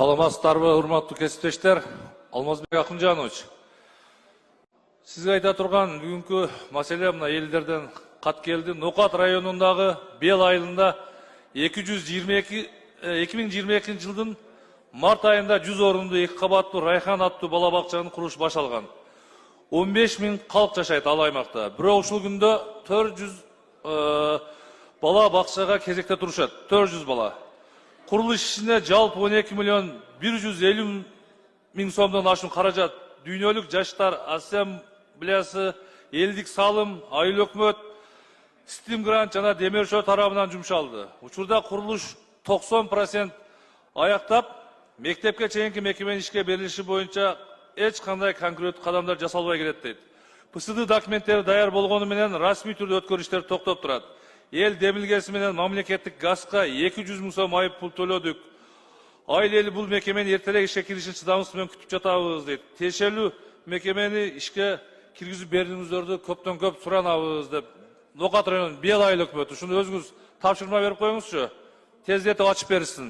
Саламатсыздарбы, урматтуу кесиптештер. Алмазбек Акынжанович. Сизге айта турган бүгүнкү маселе мына элдерден кат келди. Нокат районундагы Бел айылында 2022 жылдын март айында 100 орунду 2 кабаттуу Райхан аттуу бала бакчанын курулушу башталган. 15 000 калк жашайт ал аймакта. Бирок ушул күндө 400 бала бакчага кезекте турушат. 400 бала. Kuruluş işine жалпы 12 миллион 150 миң сомдон ашуун каражат Дүйнөлүк жаштар ассамблеясы, элдик салым, айыл өкмөт, Steam Grant жана Демиршо тарабынан жумшалды. Учурда курулуш 90% аяктап, мектепке чейинки мекеменин ишке берилиши боюнча эч кандай конкреттүү кадамдар жасалбай келет дейт. ПСД документтери даяр болгону менен расмий түрдө өткөрүү иштери токтоп турат. Эл демилгеси менен мамлекеттик газга 200 миң сом айып пул төлөдүк. Айыл эли бул мекемени эртерээк ишке киришин чыдамсыз менен күтүп жатабыз дейт. Тиешелүү мекемени ишке киргизип берүүңүздөрдү көптөн көп суранабыз деп. Нокат районунун Бел айыл өкмөтү ушуну өзүңүз тапшырма берип коюңузчу. Тездетип ачып беришсин.